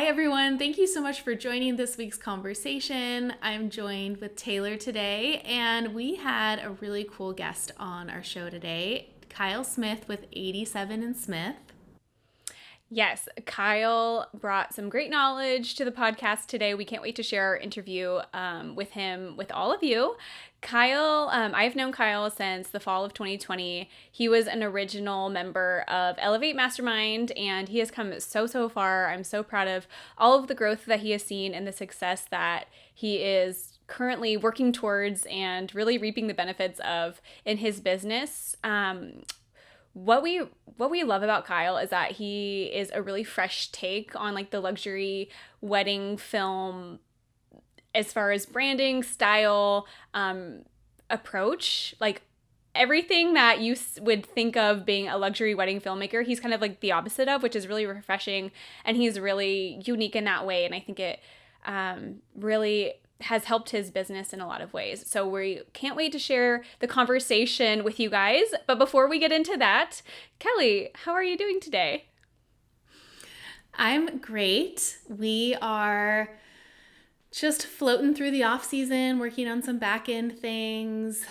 Hi, everyone. Thank you so much for joining this week's conversation. I'm joined with Taylor today, and we had a really cool guest on our show today, Kyle Smith with 87 and Smith. Yes, Kyle brought some great knowledge to the podcast today. We can't wait to share our interview with him with all of you. Kyle, I've known Kyle since the fall of 2020. He was an original member of Elevate Mastermind, and he has come so far. I'm so proud of all of the growth that he has seen and the success that he is currently working towards and really reaping the benefits of in his business. What we love about Kyle is that he is a really fresh take on like the luxury wedding film as far as branding, style, approach, like everything that you would think of being a luxury wedding filmmaker, he's kind of like the opposite of, which is really refreshing, and he's really unique in that way, and I think it really has helped his business in a lot of ways. So we can't wait to share the conversation with you guys. But before we get into that, Kelley, how are you doing today? I'm great. We are just floating through the off season, working on some back end things.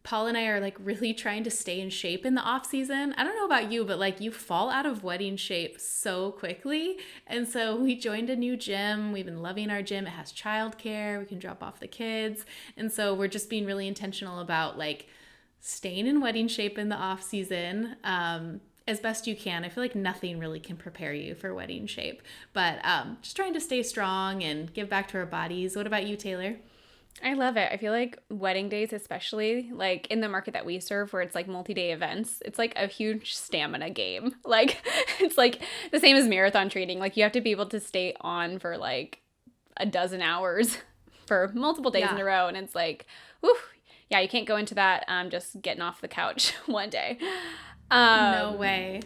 Paul and I are like really trying to stay in shape in the off season. I don't know about you, but like you fall out of wedding shape so quickly. And so we joined a new gym. We've been loving our gym. It has childcare. We can drop off the kids. And so we're just being really intentional about like staying in wedding shape in the off season. As best you can. I feel like nothing really can prepare you for wedding shape, but just trying to stay strong and give back to our bodies. What about you, Taylor? I love it. I feel like wedding days, especially like in the market that we serve where it's like multi-day events, it's like a huge stamina game. Like it's like the same as marathon training. Like you have to be able to stay on for like a dozen hours for multiple days in a row. And it's like, whew, yeah, you can't go into that just getting off the couch one day. No way.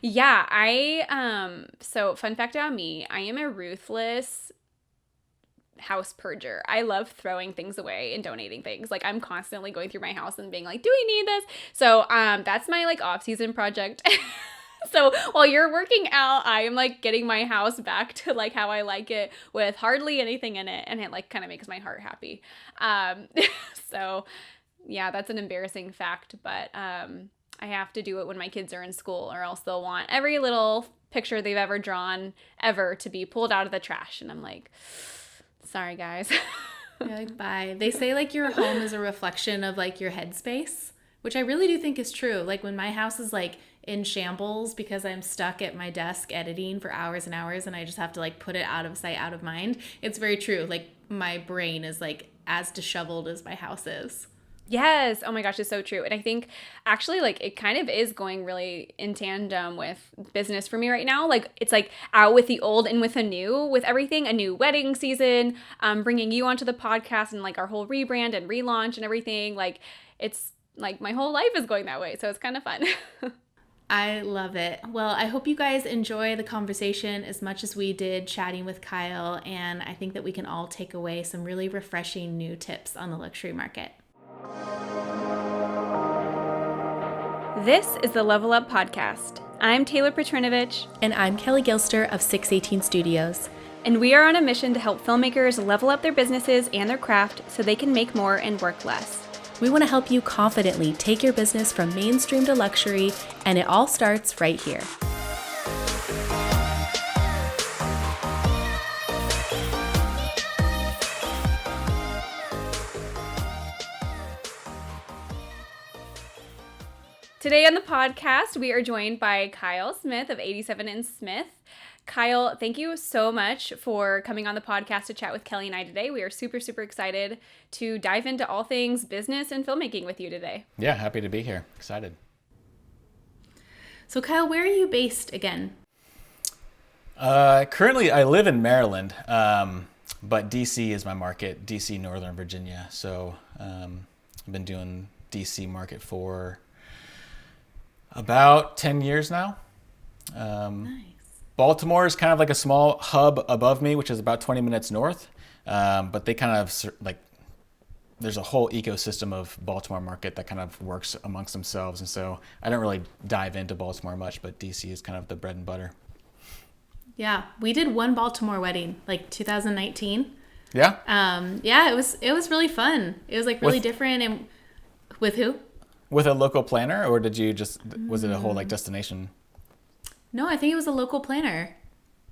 Yeah, so fun fact about me, I am a ruthless house purger. I love throwing things away and donating things. Like I'm constantly going through my house and being like, do we need this? So that's my like off-season project. So while you're working out, I am like getting my house back to like how I like it with hardly anything in it, and it like kind of makes my heart happy. So yeah, that's an embarrassing fact, but I have to do it when my kids are in school, or else they'll want every little picture they've ever drawn ever to be pulled out of the trash. And I'm like, sorry, guys. You're like, bye. They say like your home is a reflection of like your headspace, which I really do think is true. Like when my house is like in shambles because I'm stuck at my desk editing for hours and hours and I just have to like put it out of sight, out of mind. It's very true. Like my brain is like as disheveled as my house is. Yes. Oh my gosh, it's so true. And I think actually like it kind of is going really in tandem with business for me right now. Like it's like out with the old and with the new, with everything, a new wedding season, bringing you onto the podcast and like our whole rebrand and relaunch and everything. Like it's like my whole life is going that way. So it's kind of fun. I love it. Well, I hope you guys enjoy the conversation as much as we did chatting with Kyle. And I think that we can all take away some really refreshing new tips on the luxury market. This is the Level Up Podcast. I'm Taylor Petrinovich. And I'm Kelley Gilster of 618 Studios. And we are on a mission to help filmmakers level up their businesses and their craft so they can make more and work less. We want to help you confidently take your business from mainstream to luxury, and it all starts right here. Today on the podcast, we are joined by Kyle Smith of 87 and Smith. Kyle, thank you so much for coming on the podcast to chat with Kelley and I today. We are super excited to dive into all things business and filmmaking with you today. Yeah, happy to be here. Excited. So Kyle, where are you based again? Currently, I live in Maryland, but DC is my market, DC, Northern Virginia. So I've been doing DC market for about 10 years now. Nice. Baltimore is kind of like a small hub above me, which is about 20 minutes north. But they kind of like, there's a whole ecosystem of Baltimore market that kind of works amongst themselves. And so I don't really dive into Baltimore much, but DC is kind of the bread and butter. Yeah, we did one Baltimore wedding, like 2019. Yeah. Yeah, it was really fun. It was like really With- different. And with who? With a local planner, or did you just, was it a whole like destination? No, I think it was a local planner.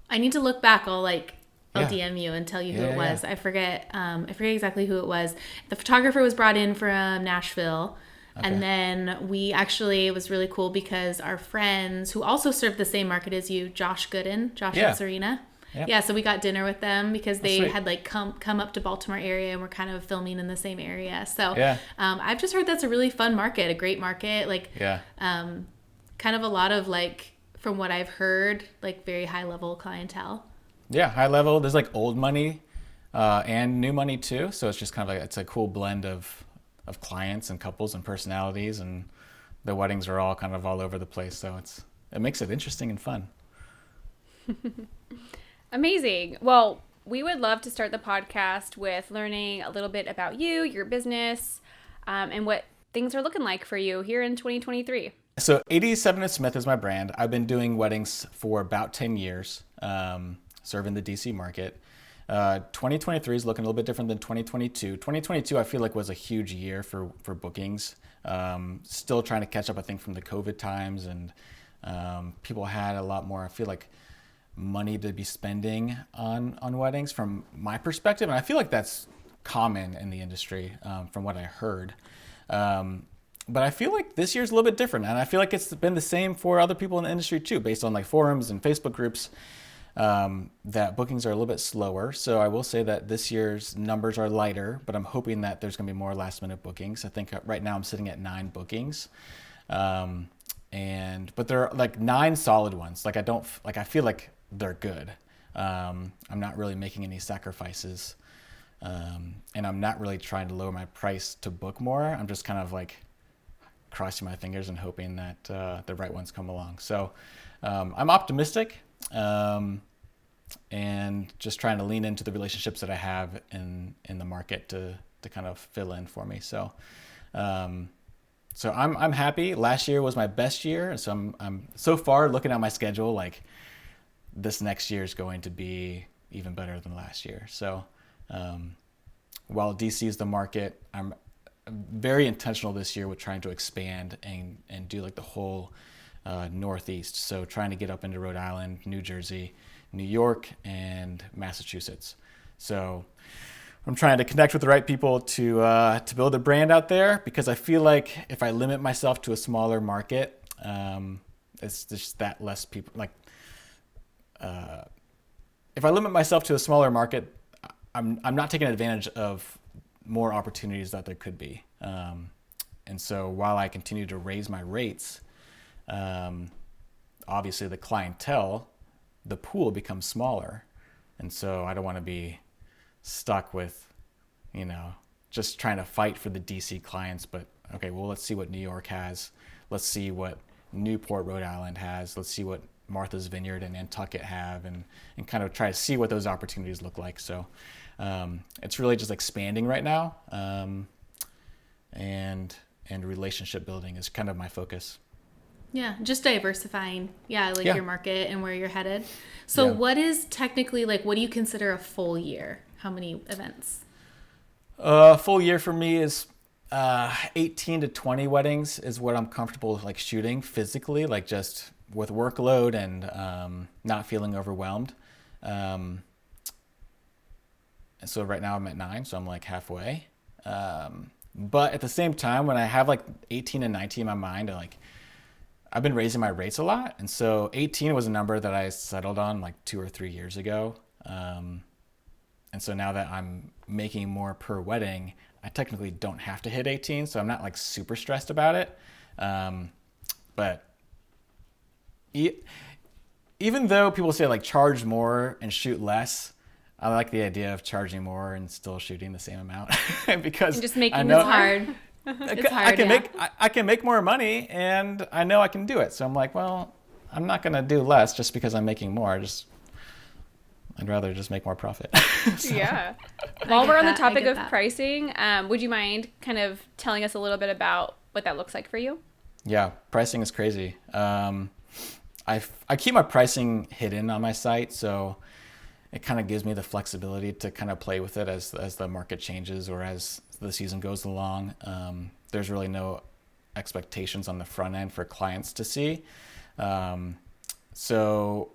I need to look back. I'll Yeah. DM you and tell you who Yeah, it yeah, was. I forget exactly who it was. The photographer was brought in from Nashville. Okay. And then it was really cool because our friends who also served the same market as you, Josh Yeah. and Serena. Yep. Yeah, so we got dinner with them because they sweet. had like come up to Baltimore area and were kind of filming in the same area. So Yeah. I've just heard that's a really fun market, a great market. Like Yeah. kind of a lot of like, from what I've heard, like very high level clientele. Yeah, high level. There's like old money and new money too. So it's just kind of like, it's a cool blend of clients and couples and personalities, and the weddings are all kind of all over the place. So it makes it interesting and fun. Amazing. Well, we would love to start the podcast with learning a little bit about you, your business, and what things are looking like for you here in 2023. So 87 Smith is my brand. I've been doing weddings for about 10 years, serving the DC market. 2023 is looking a little bit different than 2022. 2022, I feel like, was a huge year for bookings. Still trying to catch up, I think, from the COVID times, and people had a lot more, I feel like, money to be spending on weddings from my perspective. And I feel like that's common in the industry from what I heard. But I feel like this year's a little bit different, and I feel like it's been the same for other people in the industry too, based on like forums and Facebook groups, that bookings are a little bit slower. So I will say that this year's numbers are lighter, but I'm hoping that there's going to be more last minute bookings. I think right now I'm sitting at 9 bookings. But there are like 9 solid ones. Like I feel like they're good. I'm not really making any sacrifices. And I'm not really trying to lower my price to book more. I'm just kind of like crossing my fingers and hoping that the right ones come along. So I'm optimistic, and just trying to lean into the relationships that I have in the market to kind of fill in for me. So I'm happy. Last year was my best year, so I'm so far looking at my schedule like this next year is going to be even better than last year. So while DC is the market, I'm very intentional this year with trying to expand and do like the whole Northeast. So trying to get up into Rhode Island, New Jersey, New York, and Massachusetts. So I'm trying to connect with the right people to build a brand out there, because I feel like if I limit myself to a smaller market, it's just that less people like. If I limit myself to a smaller market, I'm not taking advantage of more opportunities that there could be. And so while I continue to raise my rates, obviously the clientele, the pool becomes smaller. And so I don't want to be stuck with, just trying to fight for the DC clients. But okay, well, let's see what New York has. Let's see what Newport, Rhode Island has. Let's see what Martha's Vineyard and Nantucket have, and kind of try to see what those opportunities look like. So it's really just expanding right now, and relationship building is kind of my focus. Yeah, just diversifying. Yeah, like Yeah. your market and where you're headed. So Yeah. what is technically like, what do you consider a full year? How many events? Full year for me is 18 to 20 weddings is what I'm comfortable like shooting physically, like just with workload and not feeling overwhelmed. And so right now I'm at 9, so I'm like halfway. But at the same time, when I have like 18 and 19 in my mind, I've been raising my rates a lot. And so 18 was a number that I settled on like 2 or 3 years ago. And so now that I'm making more per wedding, I technically don't have to hit 18. So I'm not like super stressed about it. But even though people say like charge more and shoot less, I like the idea of charging more and still shooting the same amount because And just making I know it hard. It's hard. I can make more money, and I know I can do it. So I'm like, well, I'm not gonna do less just because I'm making more. I'd rather just make more profit. So, Yeah. While we're on the I topic get of that. pricing, would you mind kind of telling us a little bit about what that looks like for you? yeah, pricing is crazy. I keep my pricing hidden on my site, so it kind of gives me the flexibility to kind of play with it as the market changes or as the season goes along. There's really no expectations on the front end for clients to see. So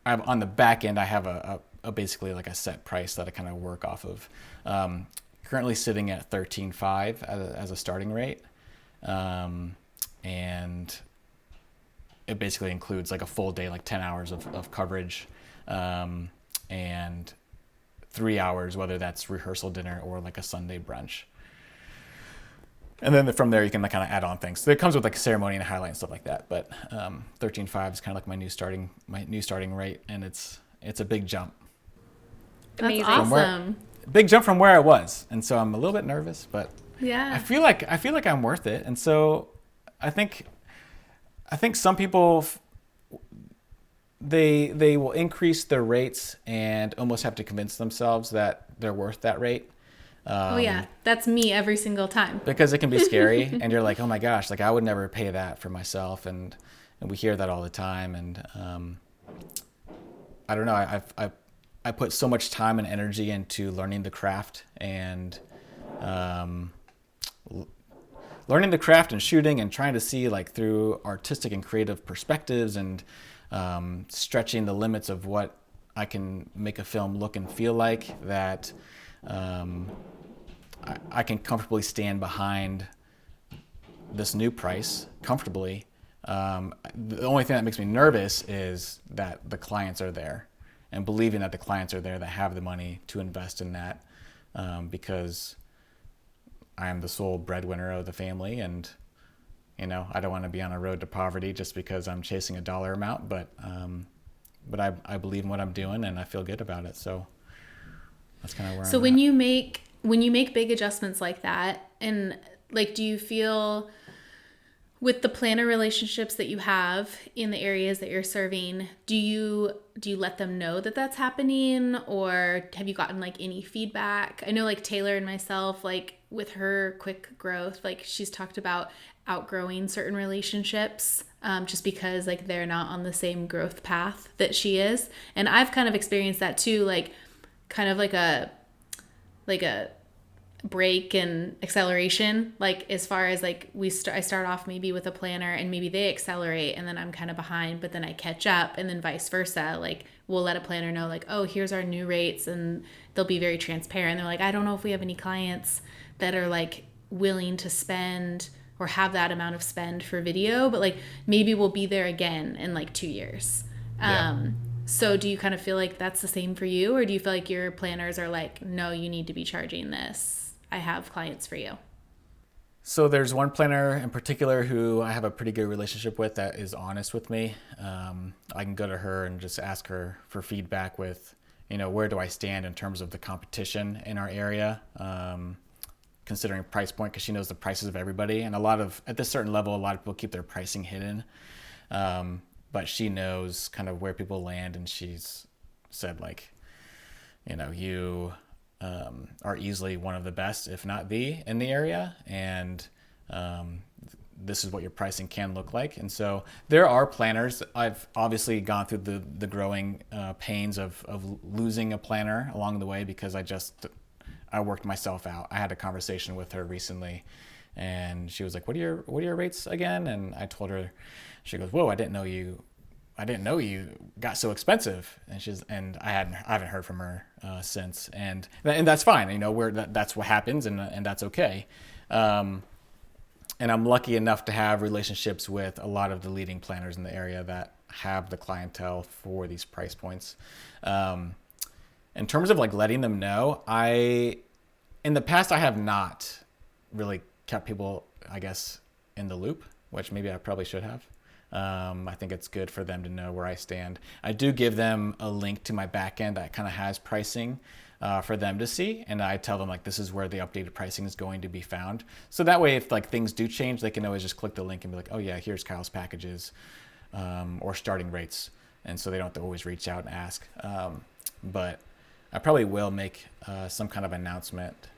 on the back end, I have a basically like a set price that I kind of work off of. Currently sitting at 13.5 as a starting rate. And it basically includes like a full day, like 10 hours of coverage, and 3 hours, whether that's rehearsal dinner or like a Sunday brunch. And then from there, you can like kind of add on things. So it comes with like ceremony and highlight and stuff like that. But 13.5 is kind of like my new starting rate, and it's a big jump. Amazing. That's awesome. Big jump from where I was, and so I'm a little bit nervous, but Yeah. I feel like I'm worth it. And so I think some people they will increase their rates and almost have to convince themselves that they're worth that rate. Oh yeah, that's me every single time. Because it can be scary, and you're like, oh my gosh, like I would never pay that for myself, and we hear that all the time, and I don't know, I put so much time and energy into learning the craft and learning the craft and shooting and trying to see like through artistic and creative perspectives and stretching the limits of what I can make a film look and feel like, that I can comfortably stand behind this new price comfortably. The only thing that makes me nervous is that the clients are there, and believing that the clients are there that have the money to invest in that, because I am the sole breadwinner of the family, and I don't want to be on a road to poverty just because I'm chasing a dollar amount, but I believe in what I'm doing and I feel good about it. So that's kind of where So I'm when at. you make big adjustments like that, and like, do you feel with the planner relationships that you have in the areas that you're serving, do you let them know that that's happening, or have you gotten like any feedback? I know like Taylor and myself, like with her quick growth, like she's talked about outgrowing certain relationships, just because like they're not on the same growth path that she is. And I've kind of experienced that too, like kind of like a break and acceleration, like as far as like I start off maybe with a planner and maybe they accelerate and then I'm kind of behind, but then I catch up, and then vice versa. Like we'll let a planner know like, oh, here's our new rates, and they'll be very transparent. They're like, I don't know if we have any clients that are like willing to spend or have that amount of spend for video, but like maybe we'll be there again in like 2 years. Yeah. So do you kind of feel like that's the same for you, or do you feel like your planners are like, no, you need to be charging this? I have clients for you. So there's one planner in particular who I have a pretty good relationship with that is honest with me. I can go to her and just ask her for feedback with, where do I stand in terms of the competition in our area, considering price point, because she knows the prices of everybody. And at this certain level, a lot of people keep their pricing hidden. But she knows kind of where people land, and she's said like, you are easily one of the best, if not in the area, and this is what your pricing can look like. And so there are planners. I've obviously gone through the growing pains of losing a planner along the way, because I worked myself out. I had a conversation with her recently, and she was like, what are your rates again? And I told her. She goes, whoa, I didn't know you got so expensive. And I haven't heard from her since, and that's fine. That's what happens, and that's okay. And I'm lucky enough to have relationships with a lot of the leading planners in the area that have the clientele for these price points. In terms of like letting them know, in the past I have not really kept people, I guess, in the loop, which maybe I probably should have. I think it's good for them to know where I stand. I do give them a link to my back end that kind of has pricing for them to see, and I tell them like, this is where the updated pricing is going to be found. So that way, if like things do change, they can always just click the link and be like, oh yeah, here's Kyle's packages or starting rates, and so they don't have to always reach out and ask. But I probably will make some kind of announcement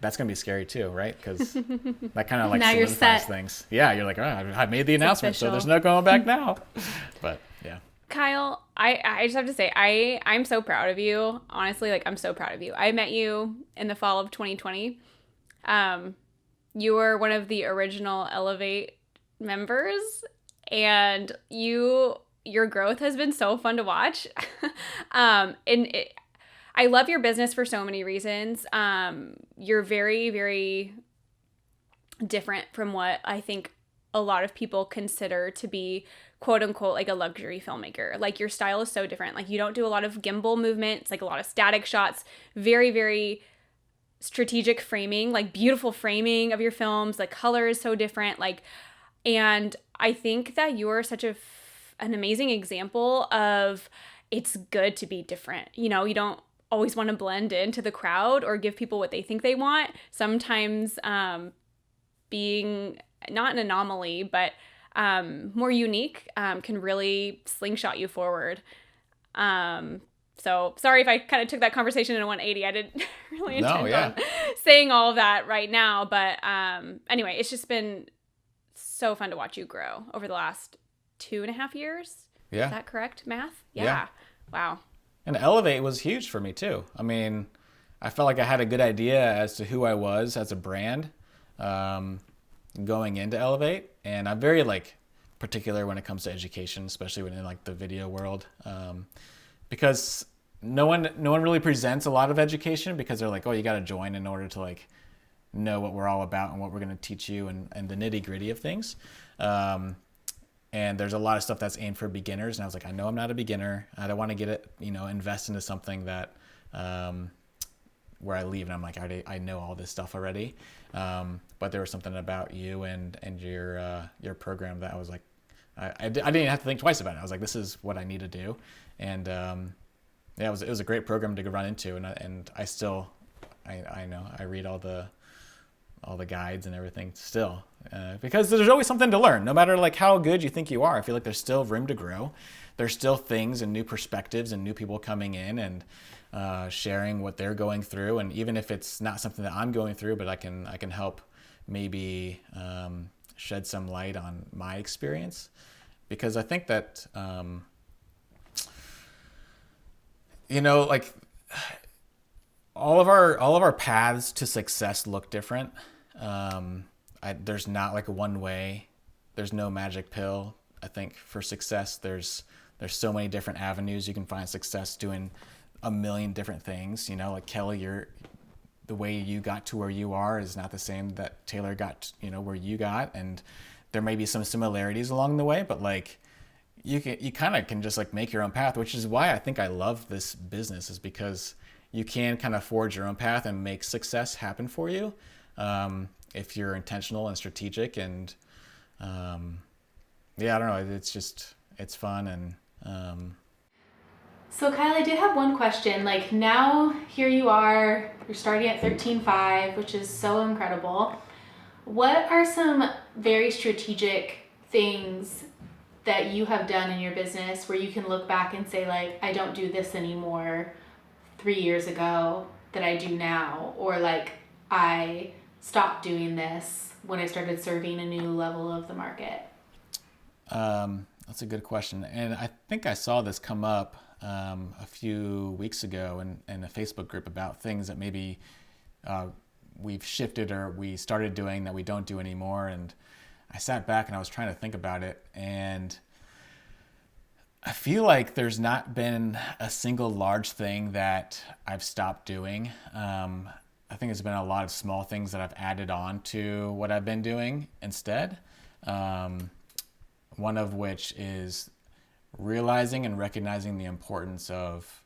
that's going to be scary too, right? Because that kind of like Now you're solidifies set. things. Yeah, you're like, oh, I made the announcement, so official. there's no going back now. But yeah. Kyle, I just have to say, I'm so proud of you. Honestly, like, I'm so proud of you. I met you in the fall of 2020. You were one of the original Elevate members, and your growth has been so fun to watch. I love your business for so many reasons. You're very, very different from what I think a lot of people consider to be quote unquote like a luxury filmmaker. Like, your style is so different. Like, you don't do a lot of gimbal movements, like a lot of static shots, very, very strategic framing, like beautiful framing of your films. Like, color is so different. Like, and I think that you're such an amazing example of it's good to be different. You know, you don't always want to blend into the crowd or give people what they think they want. Sometimes being not an anomaly, but more unique can really slingshot you forward. So sorry if I kind of took that conversation in a 180. I didn't really intend on saying all of that right now. But anyway, it's just been so fun to watch you grow over the last 2.5 years. Yeah. Is that correct? Math? Yeah. Wow. And Elevate was huge for me too. I mean, I felt like I had a good idea as to who I was as a brand going into Elevate. And I'm very like particular when it comes to education, especially when in like the video world, because no one really presents a lot of education because they're like, oh, you got to join in order to like know what we're all about and what we're going to teach you and the nitty gritty of things. And there's a lot of stuff that's aimed for beginners. And I was like, I know I'm not a beginner. I don't want to get it, invest into something that where I leave and I'm like, I know all this stuff already. But there was something about you and your program that I was like, I didn't have to think twice about it. I was like, this is what I need to do. And it was a great program to run into. And I still, I know I read all the guides and everything still, because there's always something to learn, no matter like how good you think you are. I feel like there's still room to grow. There's still things and new perspectives and new people coming in and sharing what they're going through. And even if it's not something that I'm going through, but I can help maybe shed some light on my experience, because I think that, like all of our paths to success look different. There's not like a one way. There's no magic pill. I think for success, there's so many different avenues you can find success doing a million different things. Like Kelley, the way you got to where you are is not the same that Taylor got, where you got, and there may be some similarities along the way, but like you kind of can just like make your own path, which is why I think I love this business, is because you can kind of forge your own path and make success happen for you if you're intentional and strategic. And I don't know, it's fun. And So Kyle, I did have one question. Like, now here you are, you're starting at 13.5, which is so incredible. What are some very strategic things that you have done in your business where you can look back and say, like, I don't do this anymore 3 years ago that I do now, or like I stopped doing this when I started serving a new level of the market? That's a good question. And I think I saw this come up a few weeks ago in a Facebook group about things that maybe we've shifted or we started doing that we don't do anymore. And I sat back and I was trying to think about it, and I feel like there's not been a single large thing that I've stopped doing. I think there's been a lot of small things that I've added on to what I've been doing instead. One of which is realizing and recognizing the importance of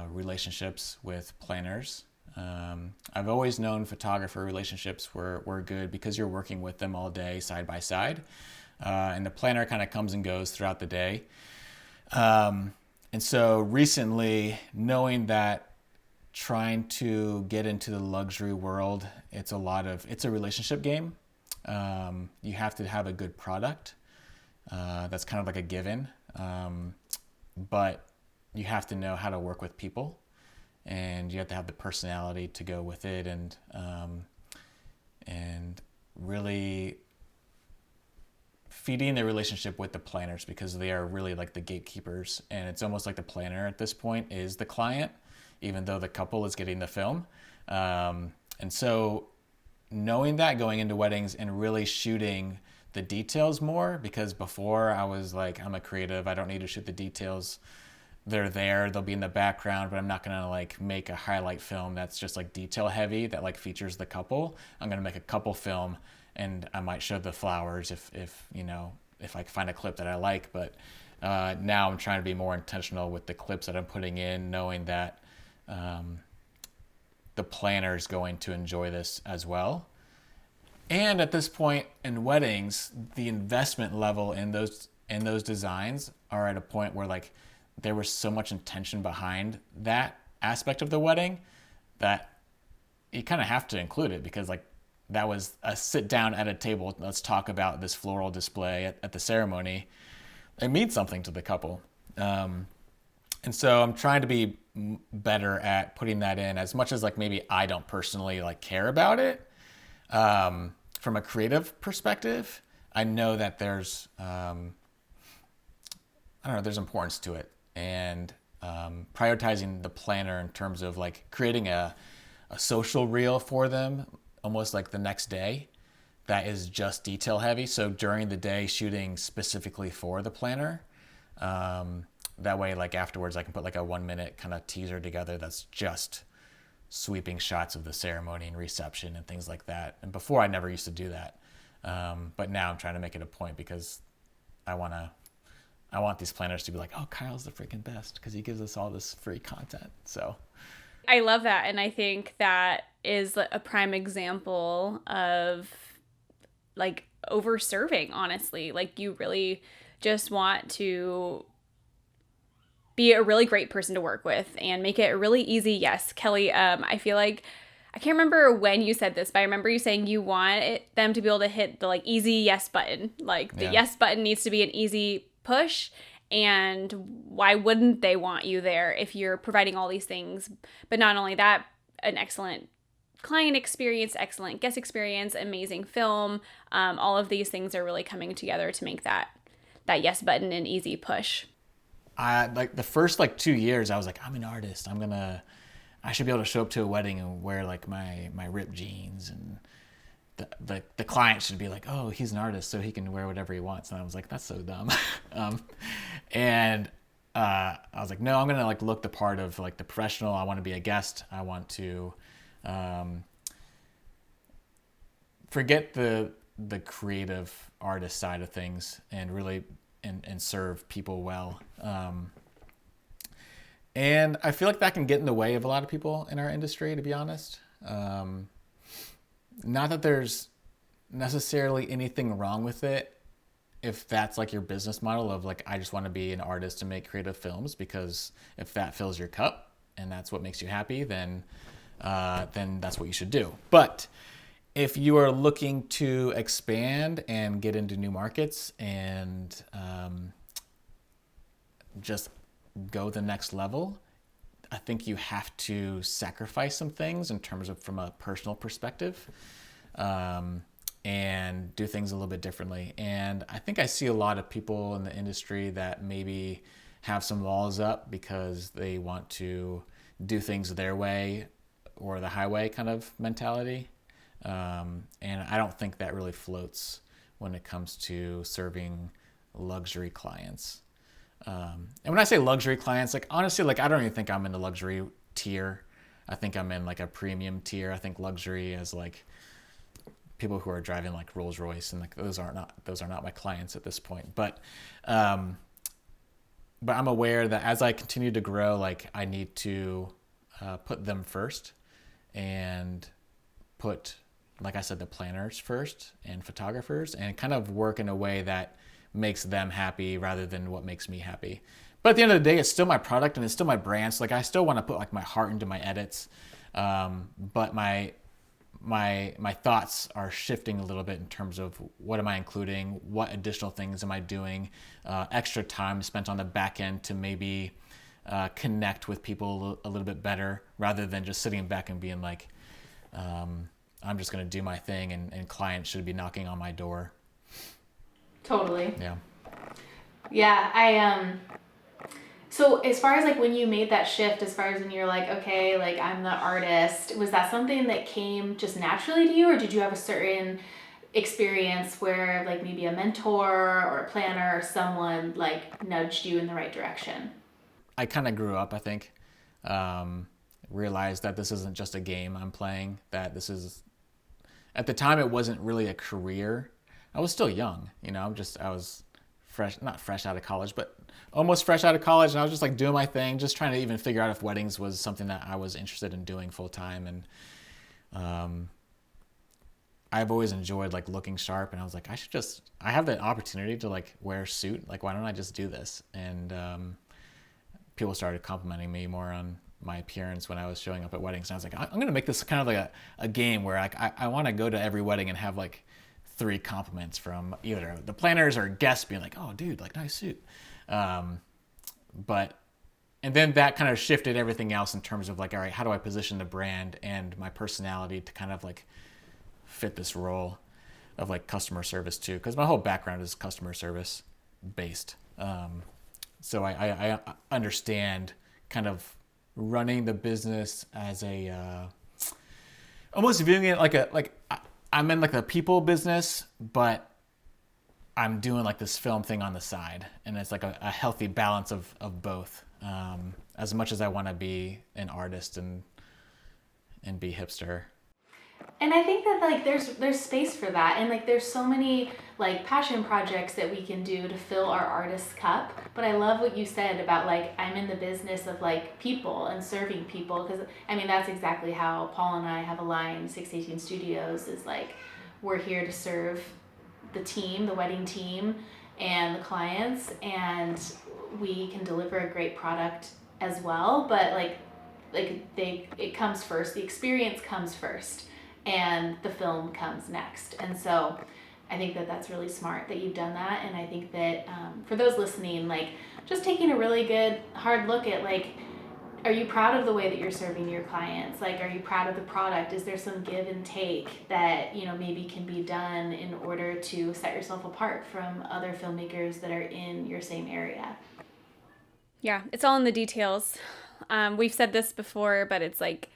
relationships with planners. I've always known photographer relationships were good because you're working with them all day side by side. And the planner kind of comes and goes throughout the day. And so recently, knowing that trying to get into the luxury world, it's a relationship game. You have to have a good product. That's kind of like a given. But you have to know how to work with people. and you have to have the personality to go with it, and really feeding the relationship with the planners, because they are really like the gatekeepers, and it's almost like the planner at this point is the client, even though the couple is getting the film. And so knowing that going into weddings and really shooting the details more, because before I was like, I'm a creative, I don't need to shoot the details. They're there, they'll be in the background, but I'm not gonna like make a highlight film that's just like detail heavy that like features the couple. I'm gonna make a couple film, and I might show the flowers if you know, if I find a clip that I like. But now I'm trying to be more intentional with the clips that I'm putting in, knowing that the planner is going to enjoy this as well. And at this point in weddings, the investment level in those designs are at a point where like there was so much intention behind that aspect of the wedding that you kind of have to include it, because like that was a sit down at a table, let's talk about this floral display at the ceremony. It means something to the couple. And so I'm trying to be better at putting that in, as much as like maybe I don't personally like care about it. From a creative perspective, I know that there's, I don't know, there's importance to it, and prioritizing the planner in terms of like creating a social reel for them, almost like the next day, that is just detail heavy. So during the day, shooting specifically for the planner. That way, like afterwards, I can put like a 1 minute kind of teaser together that's just sweeping shots of the ceremony and reception and things like that. And before, I never used to do that. But now I'm trying to make it a point, because I want these planners to be like, oh, Kyle's the freaking best because he gives us all this free content. So I love that. And I think that is a prime example of like over serving, honestly. Like you really just want to be a really great person to work with and make it really easy. Yes, Kelley, I feel like, I can't remember when you said this, but I remember you saying you want them to be able to hit the like easy yes button. Like the yes button needs to be an easy push. And why wouldn't they want you there if you're providing all these things? But not only that, an excellent client experience, excellent guest experience, amazing film. All of these things are really coming together to make that yes button an easy push. Like the first like 2 years, I was like, I'm an artist. I should be able to show up to a wedding and wear like my ripped jeans, and the client should be like, oh, he's an artist, so he can wear whatever he wants. And I was like, that's so dumb. And I was like, no, I'm gonna like look the part of like the professional. I want to be a guest. I want to forget the creative artist side of things and really and serve people well. And I feel like that can get in the way of a lot of people in our industry, to be honest. Not that there's necessarily anything wrong with it if that's like your business model of like, I just want to be an artist and make creative films, because if that fills your cup and that's what makes you happy, then that's what you should do. But if you are looking to expand and get into new markets and just go the next level, I think you have to sacrifice some things in terms of from a personal perspective, and do things a little bit differently. And I think I see a lot of people in the industry that maybe have some walls up because they want to do things their way or the highway kind of mentality. And I don't think that really floats when it comes to serving luxury clients. And when I say luxury clients, like honestly, like I don't even think I'm in the luxury tier. I think I'm in like a premium tier. I think luxury is like people who are driving like Rolls Royce, and like those are not my clients at this point. But I'm aware that as I continue to grow, like I need to put them first, and put, like I said, the planners first and photographers, and kind of work in a way that makes them happy rather than what makes me happy. But at the end of the day, it's still my product and it's still my brand. So like I still want to put like my heart into my edits. But my thoughts are shifting a little bit in terms of what am I including, what additional things am I doing, extra time spent on the back end to maybe connect with people a little bit better, rather than just sitting back and being like, I'm just going to do my thing, and clients should be knocking on my door. Totally. Yeah. Yeah, so as far as like when you made that shift, as far as when you're like, okay, like I'm the artist, was that something that came just naturally to you, or did you have a certain experience where like maybe a mentor or a planner or someone like nudged you in the right direction? I kind of grew up, I think, realized that this isn't just a game I'm playing, that this is, at the time it wasn't really a career. I was still young, I was not fresh out of college, but almost fresh out of college. And I was just like doing my thing, just trying to even figure out if weddings was something that I was interested in doing full time. And I've always enjoyed like looking sharp, and I was like, I have the opportunity to like wear a suit. Like, why don't I just do this? And people started complimenting me more on my appearance when I was showing up at weddings. And I was like, I'm going to make this kind of like a game where like I want to go to every wedding and have like 3 compliments from either the planners or guests being like, oh dude, like nice suit. And then that kind of shifted everything else in terms of like, all right, how do I position the brand and my personality to kind of like fit this role of like customer service too? Because my whole background is customer service based. So I understand kind of running the business as a, almost viewing it like I'm in like the people business, but I'm doing like this film thing on the side, and it's like a healthy balance of both. As much as I want to be an artist and be hipster. And I think that like there's space for that, and like there's so many like passion projects that we can do to fill our artist cup. But I love what you said about like I'm in the business of like people and serving people, because I mean that's exactly how Paul and I have aligned 618 Studios, is like we're here to serve the team, the wedding team, and the clients, and we can deliver a great product as well. But it comes first. The experience comes first, and the film comes next. And so I think that that's really smart that you've done that. And I think that for those listening, like just taking a really good hard look at like, are you proud of the way that you're serving your clients? Like, are you proud of the product? Is there some give and take that, maybe can be done in order to set yourself apart from other filmmakers that are in your same area? Yeah, it's all in the details. We've said this before, but it's like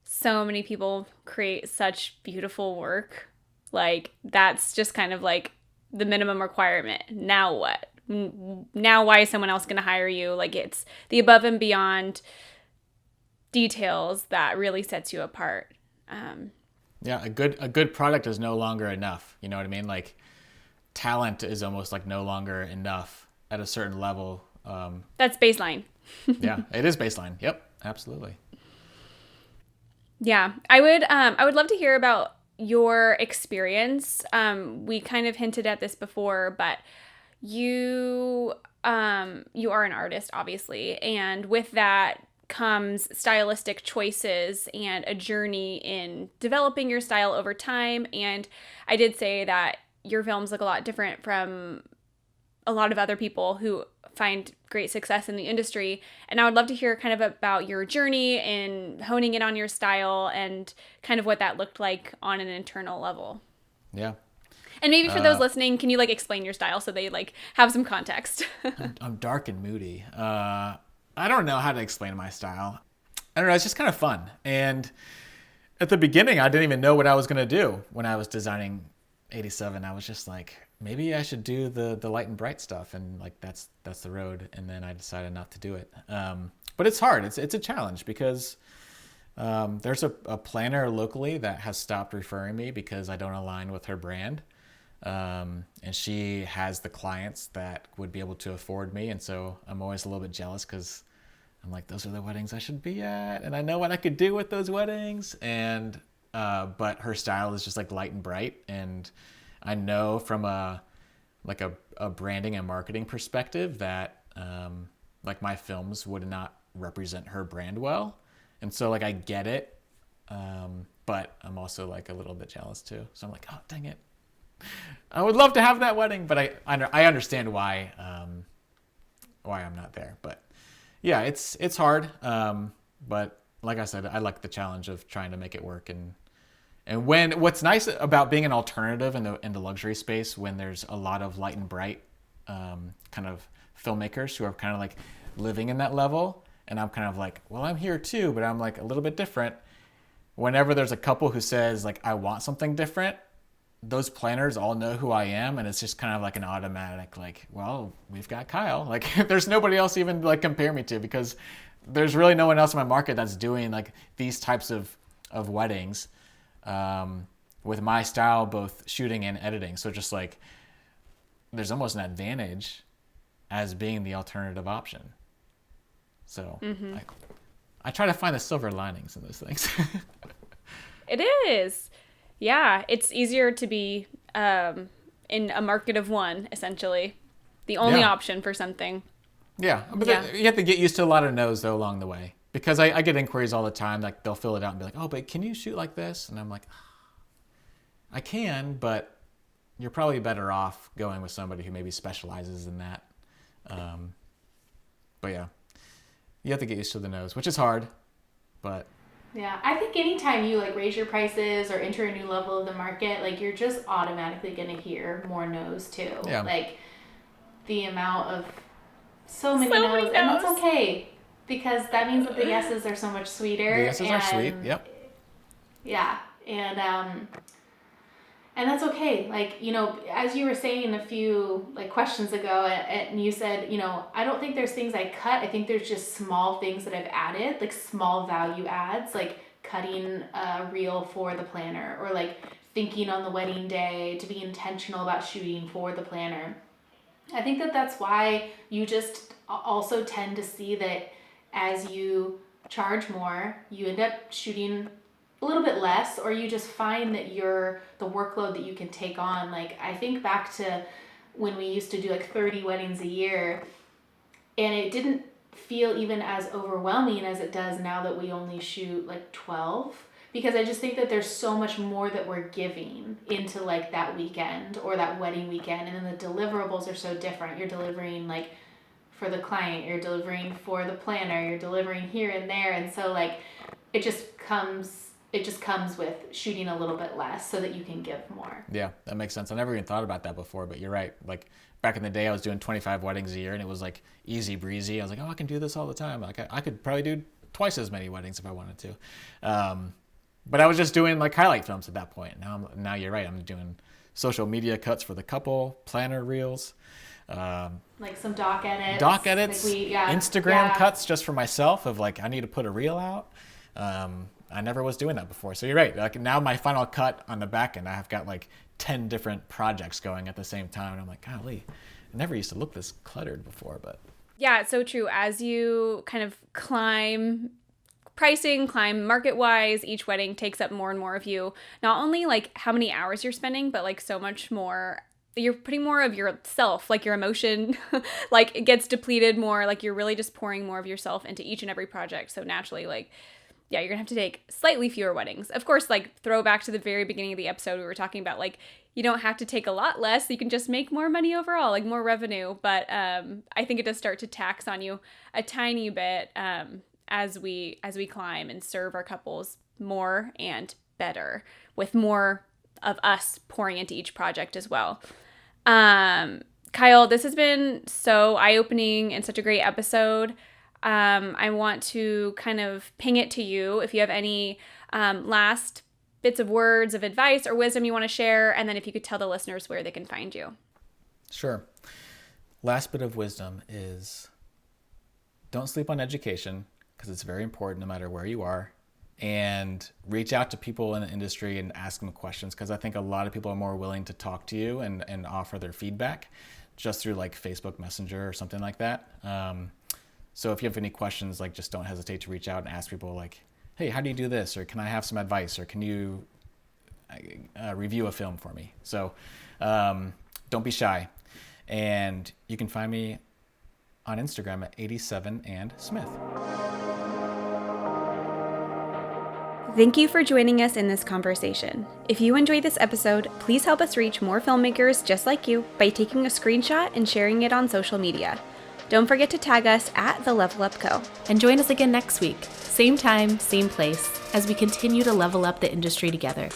so many people create such beautiful work. Like, that's just kind of like the minimum requirement. Now what? Now why is someone else going to hire you? Like, it's the above and beyond details that really sets you apart. Yeah, a good product is no longer enough. You know what I mean? Like, talent is almost like no longer enough at a certain level. That's baseline. Yeah, it is baseline. Yep, absolutely. Yeah, I would love to hear about your experience. We kind of hinted at this before, but you are an artist, obviously, and with that comes stylistic choices and a journey in developing your style over time. And I did say that your films look a lot different from a lot of other people who find great success in the industry. And I would love to hear kind of about your journey in honing in on your style and kind of what that looked like on an internal level. Yeah. And maybe for those listening, can you like explain your style so they like have some context? I'm dark and moody. I don't know how to explain my style. I don't know. It's just kind of fun. And at the beginning, I didn't even know what I was going to do when I was designing 87. I was just like, maybe I should do the light and bright stuff. And like, that's the road. And then I decided not to do it. But it's hard. It's a challenge because there's a planner locally that has stopped referring me because I don't align with her brand. And she has the clients that would be able to afford me. And so I'm always a little bit jealous because I'm like, those are the weddings I should be at. And I know what I could do with those weddings. And, but her style is just like light and bright. And I know from a branding and marketing perspective that, like my films would not represent her brand well. And so like, I get it. But I'm also like a little bit jealous too. So I'm like, oh, dang it. I would love to have that wedding, but I understand why I'm not there. But yeah, it's hard. But like I said, I like the challenge of trying to make it work. And what's nice about being an alternative in the luxury space, when there's a lot of light and bright kind of filmmakers who are kind of like living in that level, and I'm kind of like, well, I'm here too, but I'm like a little bit different. Whenever there's a couple who says like, I want something different, those planners all know who I am, and it's just kind of like an automatic like, well, we've got Kyle. Like there's nobody else even like compare me to, because there's really no one else in my market that's doing like these types of weddings with my style, both shooting and editing. So just like there's almost an advantage as being the alternative option. So I try to find the silver linings in those things. It is. Yeah, it's easier to be in a market of one, essentially. The only option for something. Yeah, but you have to get used to a lot of no's, though, along the way. Because I get inquiries all the time, like they'll fill it out and be like, oh, but can you shoot like this? And I'm like, I can, but you're probably better off going with somebody who maybe specializes in that. But yeah, you have to get used to the no's, which is hard, but... Yeah, I think anytime you like raise your prices or enter a new level of the market, like you're just automatically going to hear more no's too. Yeah. Like the amount of so many no's, and that's okay, because that means that the yeses are so much sweeter. The yeses are sweet, yep. Yeah, and that's okay. Like, you know, as you were saying a few like questions ago, and you said, you know, I don't think there's things I cut. I think there's just small things that I've added, like small value adds, like cutting a reel for the planner, or like thinking on the wedding day to be intentional about shooting for the planner. I think that that's why you just also tend to see that as you charge more, you end up shooting a little bit less, or you just find that the workload that you can take on. Like I think back to when we used to do like 30 weddings a year, and it didn't feel even as overwhelming as it does now that we only shoot like 12, because I just think that there's so much more that we're giving into like that weekend or that wedding weekend, and then the deliverables are so different. You're delivering like for the client, you're delivering for the planner, you're delivering here and there, and so like it just comes with shooting a little bit less so that you can give more. Yeah, that makes sense. I never even thought about that before, but you're right. Like back in the day, I was doing 25 weddings a year, and it was like easy breezy. I was like, oh, I can do this all the time. Like I could probably do twice as many weddings if I wanted to. But I was just doing like highlight films at that point. Now you're right. I'm doing social media cuts for the couple, planner reels. Like some doc edits. Like Instagram cuts just for myself of like, I need to put a reel out. I never was doing that before. So you're right. Like now my final cut on the back end, I've got like 10 different projects going at the same time. And I'm like, golly, I never used to look this cluttered before, but. Yeah, it's so true. As you kind of climb market-wise, each wedding takes up more and more of you. Not only like how many hours you're spending, but like so much more. You're putting more of yourself, like your emotion, like it gets depleted more. Like you're really just pouring more of yourself into each and every project. So naturally, like, yeah, you're gonna have to take slightly fewer weddings. Of course, like throw back to the very beginning of the episode, we were talking about like, you don't have to take a lot less. You can just make more money overall, like more revenue. But I think it does start to tax on you a tiny bit as we climb and serve our couples more and better, with more of us pouring into each project as well. Kyle, this has been so eye-opening and such a great episode. I want to kind of ping it to you if you have any last bits of words of advice or wisdom you want to share, and then if you could tell the listeners where they can find you. Sure. Last bit of wisdom is don't sleep on education, because it's very important no matter where you are, and reach out to people in the industry and ask them questions, because I think a lot of people are more willing to talk to you and offer their feedback just through like Facebook Messenger or something like that. So if you have any questions, like just don't hesitate to reach out and ask people like, hey, how do you do this? Or can I have some advice? Or can you review a film for me? So don't be shy. And you can find me on Instagram at 87&Smith. Thank you for joining us in this conversation. If you enjoyed this episode, please help us reach more filmmakers just like you by taking a screenshot and sharing it on social media. Don't forget to tag us at The Level Up Co. And join us again next week, same time, same place, as we continue to level up the industry together.